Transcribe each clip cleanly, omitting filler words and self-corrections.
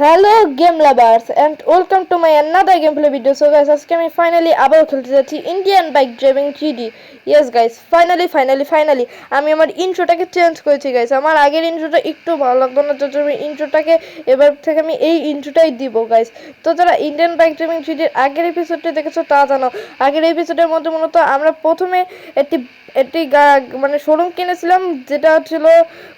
Hello game lovers and welcome to my another game play video. So guys, আজকে আমি finally আবার খেলতে যাচ্ছি Indian bike driving 3D। Yes guys, finally আমি আমার ইন্ট্রোটাকে চেঞ্জ করেছি গাইস। আমার আগের ইন্ট্রোটা একটু ভালো লাগতো না, তো আমি ইন্ট্রোটাকে এবার থেকে আমি এই ইন্ট্রোটাই দিব গাইস। তো যারা ইন্ডিয়ান বাইক ড্রাইভিং 3Dর আগের এপিসোডটি দেখেছো তা জানো। আগের এপিসোডের মধ্যে মূলত আমরা প্রথমে একটি একটি মানে শোরুম কিনেছিলাম, যেটা ছিল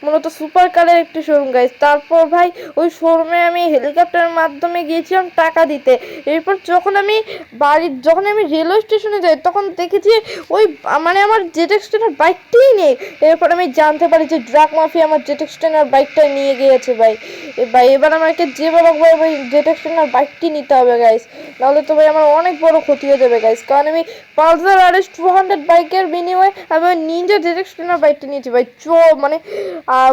মূলত সুপার কারের একটি শোরুম গাইস। তারপর ভাই ওই শোরুমে আমি হেলিকপ্টারের মাধ্যমে গিয়েছিলাম টাকা দিতে। এরপর যখন আমি রেলওয়ে স্টেশনে যাই তখন দেখেছি ওই মানে আমার জেট এক্সটেনার বাইকটাই নেই। এরপর আমি জানতে পারি যে ড্রাগ মাফিয়া আমার জেট এক্সটেনার বাইকটা নিয়ে গিয়েছে ভাই। এবার আমাকে যেভাবে ওই জেট এক্সটেনার বাইকটি নিতে হবে গাইস, নাহলে তো ভাই আমার অনেক বড় ক্ষতি হয়ে যাবে গাইস। কারণ আমি পালসার RS 200 বাইকের বিনিময়ে আমি ওই নিনজা জেট এক্সটেনার বাইকটা নিয়েছি ভাই।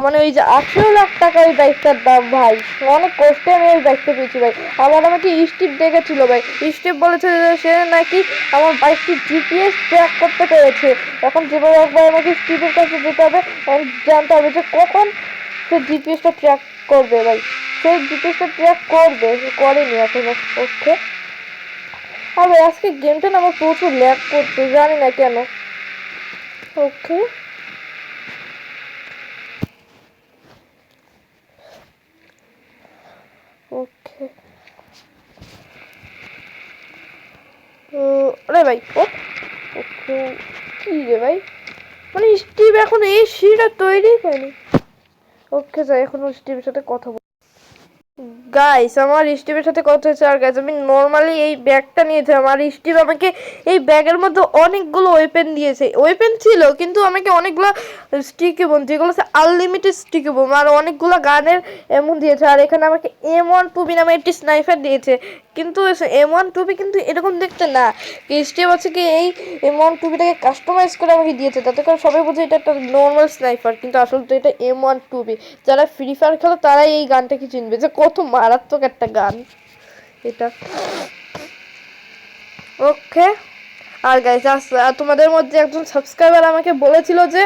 মানে ওই যে 18 লাখ টাকা ওই বাইকটার দাম ভাই। অনেক কষ্টে আমি ওই বাইকটা পেয়েছি ভাই। আবার আমাকে স্টিভ দেখেছিল ভাই, স্টিভ বলেছে যে সে নাকি আমার বাইকটি জিপিএস ট্র্যাক করতে পেরেছে। এখন যেভাবে একবার আমাকে স্টিভের কাছে যেতে হবে, জানতে হবে যে কখন সে জিপিএসটা ট্র্যাক করবে ভাই। সে জিপিএসটা ট্র্যাক করবে, করেনি এখনো। ওকে, আর ভাই আজকে গেমটা না আমার প্রচুর ল্যাগ করছে, জানি না কেন। ওকে, ওকে, আরে ভাই ওকে, কি রে ভাই, মানে স্টিভ এখন এই সিঁড়িটা তৈরি করেনি। ওকে যাই, এখন স্টিভের সাথে কথা বল। গাইস, আমার স্টিভের সাথে কথা হয়েছে। আর গাইস, আমি নর্মালি এই ব্যাগটা নিয়েছি। আমার স্টিভ আমাকে এই ব্যাগের মধ্যে অনেকগুলো ওয়েপেন দিয়েছে। ওয়েপেন ছিল কিন্তু আমাকে অনেকগুলো স্টিকি বোম, যেগুলো হচ্ছে আনলিমিটেড স্টিকি বোম, আর অনেকগুলো গানের এমন দিয়েছে। আর এখানে আমাকে M1 2B নামে একটি স্নাইপার দিয়েছে। কিন্তু M1 2B কিন্তু এরকম দেখতে না। স্টিভ আছে কি এই M1 2Bটাকে কাস্টমাইজ করে আমাকে দিয়েছে, তাতে করে সবাই বোঝে এটা একটা নর্মাল স্নাইপার, কিন্তু আসলে তো এটা M1 2B। যারা ফ্রি ফায়ার খেলো তারাই এই গানটাকে চিনবে যে কত মারাত্মক একটা গান এটা। ওকে, আর গাইস, তোমাদের মধ্যে একজন সাবস্ক্রাইবার আমাকে বলেছিল যে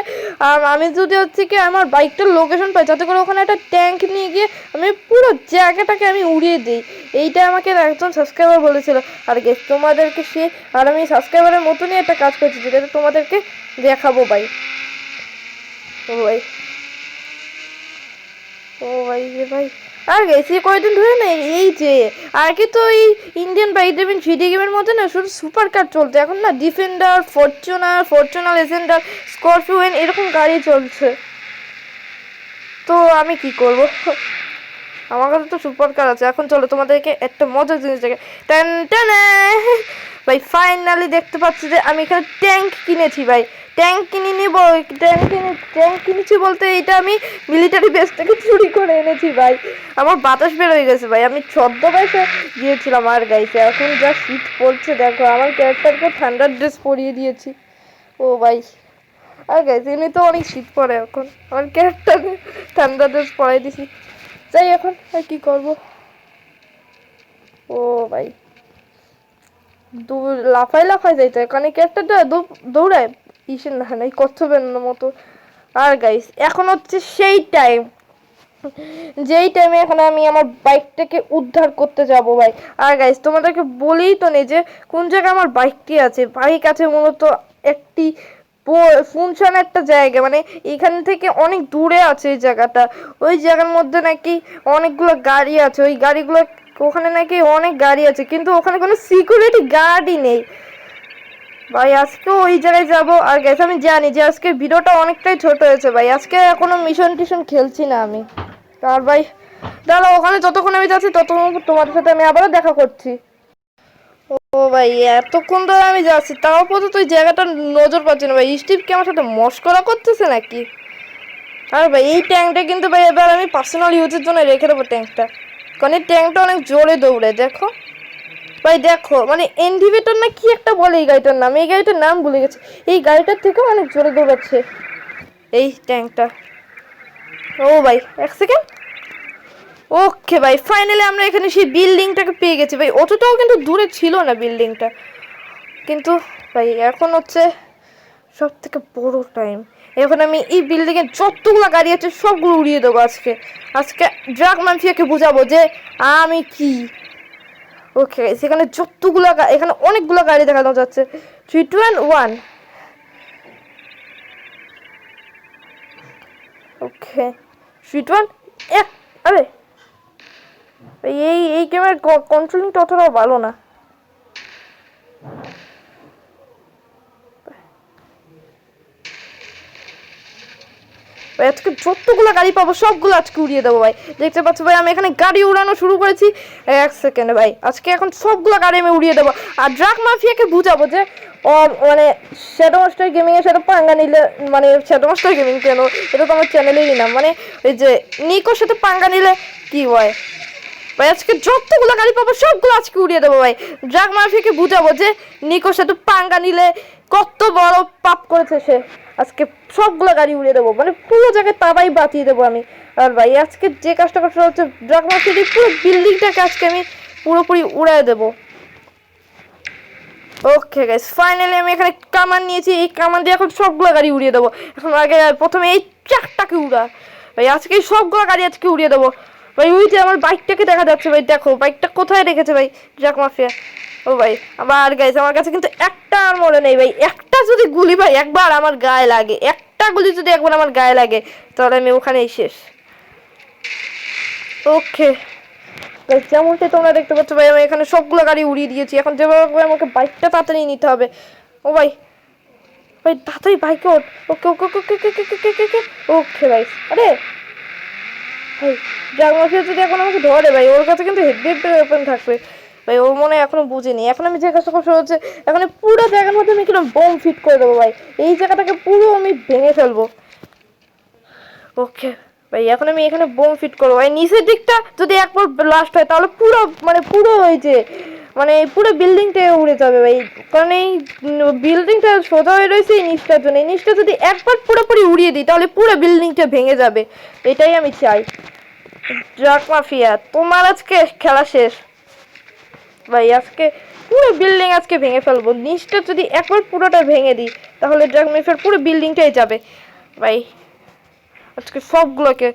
আমি যদি হচ্ছে কি আমার বাইকটার লোকেশন পাই, যাতে করে ওখানে একটা ট্যাঙ্ক নিয়ে গিয়ে আমি পুরো জায়গাটাকে আমি উড়িয়ে দিই। এইটা আমাকে একজন সাবস্ক্রাইবার বলেছিল। আর গাইস, তোমাদেরকে আর আমি সাবস্ক্রাইবারের মতনই একটা কাজ করছি, যেটা তোমাদেরকে দেখাবো ভাই। ও ভাই, ও ভাই রে ভাই, আর গেছি কয়েকদিন ধরে না এই যে আগে তো এই ইন্ডিয়ান বাইক ড্রাইভিং 3D গেমের মধ্যে না শুধু সুপার কার চলতো, এখন না ডিফেন্ডার, ফরচুনার লেজেন্ডার, স্করপিওন এরকম গাড়ি চলছে। তো আমি কি করব, আমার কাছে তো সুপার কার আছে। এখন চলো তোমাদেরকে একটা মজার জিনিস দেখে। টেন টেন ভাই, ফাইনালি দেখতে পাচ্ছি যে আমি এখানে ট্যাঙ্ক কিনেছি ভাই। ট্যাঙ্ক কিনে নিব। ট্যাঙ্ক কিনেছি বলতে এটা আমি মিলিটারি বেস থেকে চুরি করে এনেছি ভাই। আমার বাতাস বের হয়ে গেছে ভাই, আমি 14 গিয়েছিলাম। আর গাইছে এখন যা শীত পড়ছে দেখো, আমার ক্যারেক্টারকে ঠান্ডার ড্রেস পরিয়ে দিয়েছি। ও ভাই, আর গাইছে এমনি তো অনেক শীত পড়ে, এখন আমার ক্যারেক্টারকে ঠান্ডার ড্রেস পরাই দিছি। যাই এখন আর কি করব। ও ভাই, লাফাই যাইতে এখানে ক্যারেক্টারটা দৌড়ায় ইসের না নাই কচ্ছপের মতো। আর গাইস, এখন হচ্ছে সেই টাইম যেই টাইমে এখানে আমি আমার বাইকটাকে উদ্ধার করতে যাব ভাই। আর গাইস, তোমাদেরকে বলেই তো নেই যে কোন জায়গায় আমার বাইকটি আছে। বাইক আছে মূলত একটি শুনশান একটা জায়গা, মানে এখান থেকে অনেক দূরে আছে এই জায়গাটা। ওই জায়গার মধ্যে নাকি অনেকগুলো গাড়ি আছে, ওই গাড়িগুলো ওখানে নাকি অনেক গাড়ি আছে, কিন্তু ওখানে কোনো সিকিউরিটি গার্ডই নেই ভাই। আজকেও ওই জায়গায় যাব। আর গেছে, আমি জানি যে আজকে ভিডিওটা অনেকটাই ছোট হয়েছে ভাই। আজকে কোনো মিশন টিশন খেলছি না আমি। আর ভাই দাঁড়াও, ওখানে যতক্ষণ আমি যাচ্ছি ততক্ষণ তোমাদের সাথে আমি আবারও দেখা করছি। ও ভাই, এতক্ষণ ধরে আমি যাচ্ছি তাও পর্যন্ত ওই জায়গাটা নজর পাচ্ছি না ভাই। স্টিভ কি আমার সাথে মস্করা করতেছে নাকি? আর ভাই এই ট্যাঙ্কটা কিন্তু ভাই এবার আমি পার্সোনাল ইউজের জন্য রেখে দেবো ট্যাঙ্কটা, কারণ এই ট্যাঙ্কটা অনেক জোরে দৌড়ে। দেখো ভাই, দেখো মানে এনডিভেটর না কি একটা বলে এই গাড়িটার নাম, এই গাড়িটার নাম ভুলে গেছে। এই গাড়িটার থেকেও অনেক জোরে দৌড়াচ্ছে এই ট্যাঙ্কটা। ও ভাই, এক সেকেন্ড। ওকে ভাই, ফাইনালি আমরা এখানে সেই বিল্ডিংটাকে পেয়ে গেছি ভাই। অতটাও কিন্তু দূরে ছিল না বিল্ডিংটা, কিন্তু ভাই এখন হচ্ছে সব থেকে বড় টাইম। এখন আমি এই বিল্ডিং এ যতগুলো গাড়ি আছে সবগুলো উড়িয়ে দেবো আজকে। আজকে ড্রাগ মাফিয়াকে বুঝাবো যে আমি কি। ওকে সেখানে যতগুলো এখানে অনেকগুলো গাড়ি দেখানো যাচ্ছে। 3 2 1। ওকে 3 2 1 এক। আরে এই গেমের কন্ট্রোলিংটা অতটাও ভালো না। আজকে যতগুলো গাড়ি পাবো সবগুলো আজকে উড়িয়ে দেবো ভাই। দেখতে পাচ্ছ ভাই আমি এখানে গাড়ি উড়ানো শুরু করেছি 1 সেকেন্ডে ভাই। আজকে এখন সবগুলো গাড়ি আমি উড়িয়ে দেবো। আর ড্রাগ মাফিয়াকে বুঝাবো যে মানে শ্যাডো মাস্টার গেমিং এর সাথে পাঙ্গা নিলে, মানে শ্যাডো মাস্টার গেমিং কেন, এটা তো আমার চ্যানেলেরই নাম, মানে ওই যে নিকোর সাথে পাঙ্গা নিলে কি হয় ভাই। আজকে যতগুলো গাড়ি পাবো সবগুলো আজকে উড়িয়ে দেবো ভাই। ড্রাগ মাফিয়াকে বুঝাবো যে নিকোর সাথে পাঙ্গা নিলে কত বড় পাপ করেছে সে। আজকে সবগুলো গাড়ি উড়িয়ে দেবো, মানে পুরো জায়গায় তাবাই বাঁচিয়ে দেবো আমি। আর ভাই আজকে যে কাজটা করতে হচ্ছে ড্রাগ মাফিয়ার পুরো বিল্ডিংটাকে আজকে আমি পুরোপুরি উড়াই দেবো। ওকে গাইস ফাইনালি আমি এখানে কামান নিয়েছি। এই কামান দিয়ে এখন সবগুলো গাড়ি উড়িয়ে দেবো। এখন আগে প্রথমে এই ট্রাকটাকে উড়া ভাই। আজকে সবগুলো গাড়ি আজকে উড়িয়ে দেবো ভাই। ওই যে আমার বাইকটাকে দেখা যাচ্ছে ভাই, দেখো বাইকটা কোথায় রেখেছে ভাই ড্রাগ মাফিয়া। ও ভাই আবার গাইস আমার কাছে কিন্তু একটা আর মনে নেই ভাই। একটা যদি গুলি ভাই একবার আমার গায়ে লাগে, একটা গুলি যদি একবার আমার গায়ে লাগে তাহলে আমি ওখানেই শেষ। ওকে যেমনটাই তোমরা দেখতে পাচ্ছ ভাই আমি এখানে সবগুলো গাড়ি উড়িয়ে দিয়েছি। এখন যেভাবে আমাকে বাইকটা তাড়াতাড়ি নিতে হবে। ও ভাই ভাই তাড়াতাড়ি বাইকে ওঠ। ওকে ওকে ওকে ওকে ওকে ওকে ওকে ওকে ওকে ভাই। আরে ভাই ড্রাগ মাফিয়া যদি এখন আমাকে ধরে ভাই, ওর কাছে কিন্তু হেভি ওপেন থাকবে ভাই। ও মনে হয় এখনো বুঝেনি। এখন আমি যে কাজটা করতে হচ্ছে এখন পুরো জায়গার মধ্যে আমি কিরকম বোম ফিট করে দেবো ভাই। এই জায়গাটাকে পুরো আমি ভেঙে ফেলবো। ওকে ভাই এখন আমি এখানে বোম ফিট করবো ভাই। নিচের দিকটা যদি একবার ব্লাস্ট হয় তাহলে পুরো মানে পুরো হয়েছে, মানে পুরো বিল্ডিংটা উড়ে যাবে ভাই। কারণ এই বিল্ডিংটা সোজা হয়ে রয়েছে এই নিচটার জন্য। এই নিচটা যদি একবার পুরোপুরি উড়িয়ে দিই তাহলে পুরো বিল্ডিংটা ভেঙে যাবে। এটাই আমি চাই। ড্রাগ মাফিয়া তোমার আজকে খেলা শেষ ভাই। আজকে পুরো বিল্ডিং আজকে ভেঙে ফেলবো। নিচটা যদি একবার পুরোটা ভেঙে দিই তাহলে ড্রাগ মাফিয়ার পুরো বিল্ডিংটাই যাবে ভাই। আজকে সবগুলোকে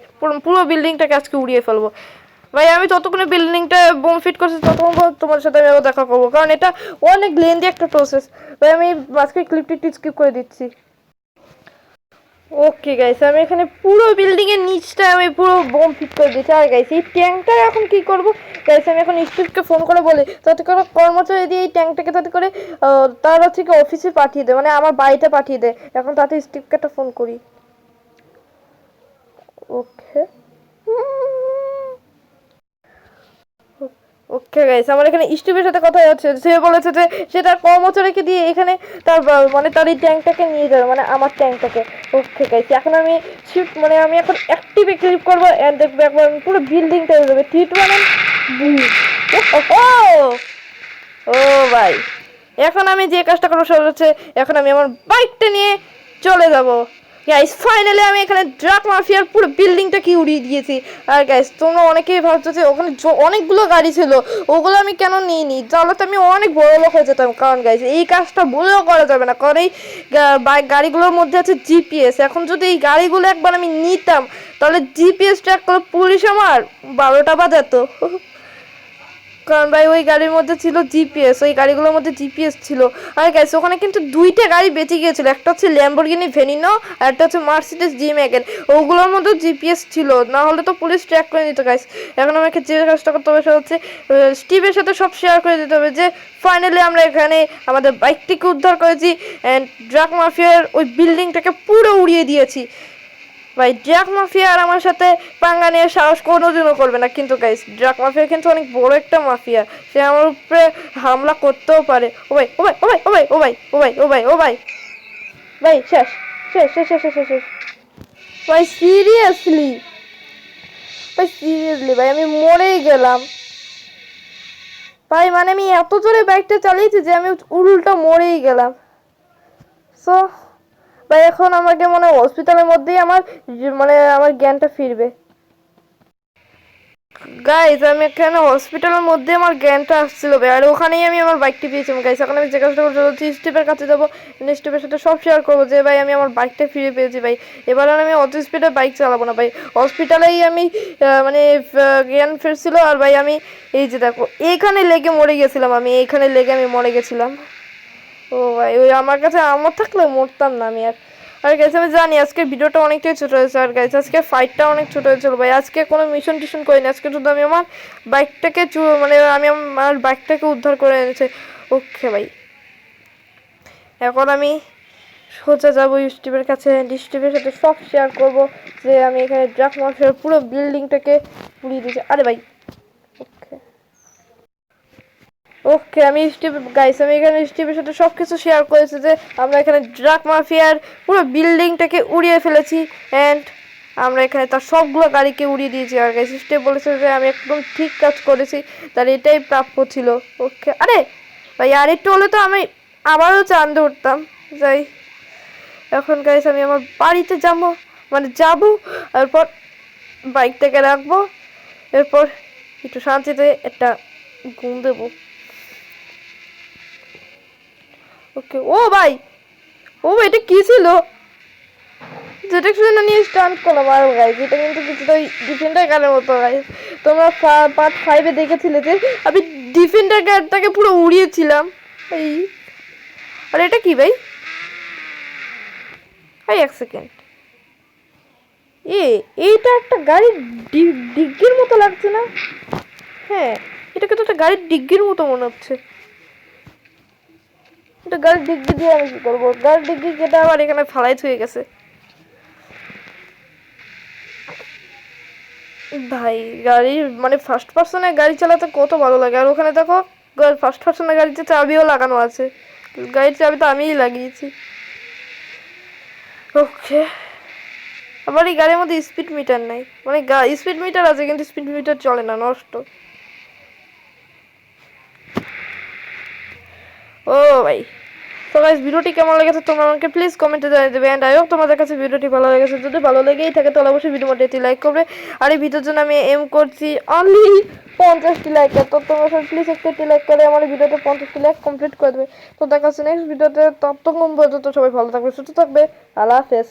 পুরো বিল্ডিংটাকে আজকে উড়িয়ে ফেলবো ভাই। আমি ততক্ষণে বিল্ডিংটা বোম ফিট করছি ততক্ষণ তোমার সাথে আমি দেখা করবো, কারণ এটা অনেক লেন্দি একটা প্রসেস ভাই। আমি আজকে ক্লিপটি স্কিপ করে দিচ্ছি। ওকে গাইস আমি এখানে পুরো বিল্ডিং এর নিচটা আমি পুরো বোম ফিট করে দিয়েছি। আর গাইস এই ট্যাঙ্কটা এখন কি করব গাইস, আমি এখন স্টিভকে ফোন করে বলি যাতে করে কর্মচারী দিয়ে এই ট্যাঙ্কটাকে যাতে করে তার থেকে অফিসে পাঠিয়ে দেয়, মানে আমার বাড়িতে পাঠিয়ে দেয়। এখন তাতে স্টিভকে একটা ফোন করি। ওকে ওকে গাইস আমার এখানে স্টিভের সাথে কথা হচ্ছে। সে বলেছে যে সে তার কর্মচারীকে দিয়ে এখানে তার মানে তার এই ট্যাঙ্কটাকে নিয়ে যাবে, মানে আমার ট্যাঙ্কটাকে। ওকে গাইস এখন আমি শিফট মানে আমি এখন অ্যাক্টিভে ক্লিক করবো এন্ড দেখবো একবার পুরো বিল্ডিংটা হয়ে যাবে। 3 2 1 বুম। ও ভাই এখন আমি যে কাজটা করবো সেটা হচ্ছে এখন আমি আমার বাইকটা নিয়ে চলে যাবো। গাইস ফাইনালি আমি এখানে ড্রাগ মাফিয়ার পুরো বিল্ডিংটা কি উড়িয়ে দিয়েছি। আর গাইস তোমরা অনেকেই ভাবছো যে ওখানে অনেকগুলো গাড়ি ছিল, ওগুলো আমি কেন নিইনি, তাহলে তো আমি অনেক বড় লোক হয়ে যেতাম। কারণ গাইস এই কাজটা ভুলেও করা যাবে না, কারণ এই গাড়িগুলোর মধ্যে আছে জিপিএস। এখন যদি এই গাড়িগুলো একবার আমি নিতাম তাহলে জিপিএস ট্র্যাক করে পুলিশ আমার 12টা বাজাতো। কারণ ভাই ওই গাড়ির মধ্যে ছিল জিপিএস, ওই গাড়িগুলোর মধ্যে জিপিএস ছিল। আর গাইস ওখানে কিন্তু 2টা গাড়ি বেঁচে গিয়েছিল, একটা হচ্ছে ল্যাম্বরগিনি ভেনিনো আর একটা হচ্ছে মার্সিডিজ জি ম্যাগন। ওগুলোর মধ্যে জিপিএস ছিল, না হলে তো পুলিশ ট্র্যাক করে নিত। গাইস এখন আমাকে যে কাজটা করতে হবে সেটা হচ্ছে স্টিভের সাথে সব শেয়ার করে দিতে হবে যে ফাইনালি আমরা এখানে আমাদের বাইকটিকে উদ্ধার করেছি অ্যান্ড ড্রাগ মাফিয়ার ওই বিল্ডিংটাকে পুরো উড়িয়ে দিয়েছি ভাই। ড্রাগ মাফিয়া আর আমার সাথে পাঙ্গা নিয়ে সাহস কোনোদিনও করবে না। কিন্তু গাইস ড্রাগ মাফিয়া কিন্তু অনেক বড় একটা মাফিয়া, সে আমার উপরে হামলা করতেও পারে। ও ভাই ও ভাই ও ভাই ও ভাই ও ভাই ও ভাই ও ভাই ও ভাই ভাই শেষ শেষ শেষ শেষ শেষ শেষ ভাই। সিরিয়াসলি ভাই সিরিয়াসলি ভাই আমি মরেই গেলাম ভাই। মানে আমি এত জোরে বাইকটা চালিয়েছি যে আমি উল্টো মরেই গেলাম। সো ভাই এখন আমাকে মনে হয় হসপিটালের মধ্যেই আমার মানে আমার জ্ঞানটা ফিরবে। গাইজ আমি এখানে হসপিটালের মধ্যে আমার জ্ঞানটা আসছিল ভাই, আর ওখানেই আমি আমার বাইকটি পেয়েছিলাম গাইজ। এখন আমি যে কাজটা করতে যাচ্ছি, স্টিভের কাছে যাবো, স্টিভের সাথে সব শেয়ার করবো যে ভাই আমি আমার বাইকটা ফিরে পেয়েছি ভাই। এবার আর আমি অত স্পিডে বাইক চালাবো না ভাই। হসপিটালেই আমি মানে জ্ঞান ফিরছিল, আর ভাই আমি এই যে দেখো এইখানে লেগে মরে গেছিলাম, আমি এইখানে লেগে আমি মরে গেছিলাম। ও ভাই ওই আমার কাছে আমর থাকলে মরতাম না আমি। আর গাইস আমি জানি আজকে ভিডিওটা অনেকটাই ছোট হয়েছে, আর গাইস আজকে ফাইটটা অনেক ছোট হয়েছিল ভাই। আজকে কোনো মিশন টিশন করিনি, আজকে শুধু আমি আমার বাইকটাকে মানে আমি আমার বাইকটাকে উদ্ধার করে এনেছি। ওকে ভাই, এখন আমি সোজা যাবো স্টিভের কাছে, স্টিভের সাথে সব শেয়ার করবো যে আমি এখানে ড্রাগ মাফিয়ার পুরো বিল্ডিংটাকে পুড়িয়ে দিয়েছি। আরে ভাই ওকে ওকে, আমি গাইস আমি এখানে স্টিভের সাথে সব কিছু শেয়ার করেছি যে আমরা এখানে ড্রাগ মাফিয়ার পুরো বিল্ডিংটাকে উড়িয়ে ফেলেছি, অ্যান্ড আমরা এখানে তার সবগুলো গাড়িকে উড়িয়ে দিয়েছি। আর গাইস স্টিভ বলেছে যে আমি একদম ঠিক কাজ করেছি, তার এটাই প্রাপ্য ছিল। ওকে আরে ভাই আর একটু হলে তো আমি আবারও চাঁদে উঠতাম। যাই এখন গাইস আমি আমার বাড়িতে যাবো, মানে যাবো, এরপর বাইকটাকে রাখবো, এরপর একটু শান্তিতে একটা ঘুম দেবো। ওকে ও ভাই, ও এটা কি ছিল যেটা শুনে নিয়ে স্টান্ট করলাম? আর গাইজ এটা কিন্তু কিছুটা ডিফেন্ডার গানের মতো গাইজ। তোমরা পার্ট 5-এ দেখেছিলে যে আমি ডিফেন্ডার গানটাকে পুরো উড়িয়েছিলাম এই। আর এটা কি ভাই? ভাই এক সেকেন্ড, এইটা একটা গাড়ির ডিগ্গির মতো লাগছে না? হ্যাঁ, এটাকে তো একটা গাড়ির ডিগ্গির মতো মনে হচ্ছে। এটা গাড়ির ডিগ্গি দিয়ে আমি কি করবো? গাড়ির ডিগ্গি কেটে আবার এখানে ফালাই হয়ে গেছে। ভাই গাড়ির মানে ফার্স্ট পার্সনে গাড়ি চালাতে কত ভালো লাগে। আর ওখানে দেখো ফার্স্ট পার্সনে গাড়িতে চাবিও লাগানো আছে, গাড়ির চাবি তো আমিই লাগিয়েছি। ওকে, আবার এই গাড়ির মধ্যে স্পিড মিটার নাই, মানে স্পিড মিটার আছে কিন্তু স্পিড মিটার চলে না, নষ্ট। ও ভাই, তো গাইস ভিডিওটি কেমন লেগেছে তোমরা আমাকে প্লিজ কমেন্টে জানিয়ে দেবে, এন্ড আই হোপ তোমাদের কাছে ভিডিওটি ভালো লেগেছে। যদি ভালো লেগেই থাকে তাহলে অবশ্যই ভিডিও মধ্যে লাইক করবে। আর এই ভিডিওর জন্য আমি এম করছি অনলি 50টি লাইক, তো তোমরা সব প্লিজ একটি লাইক করে আমার ভিডিওতে 50টি লাইক কমপ্লিট করে দেবে। তো দেখা হচ্ছে নেক্সট ভিডিওতে, ততক্ষণ পর্যন্ত সবাই ভালো থাকবে, সুস্থ থাকবে, আল্লাহ হাফেজ।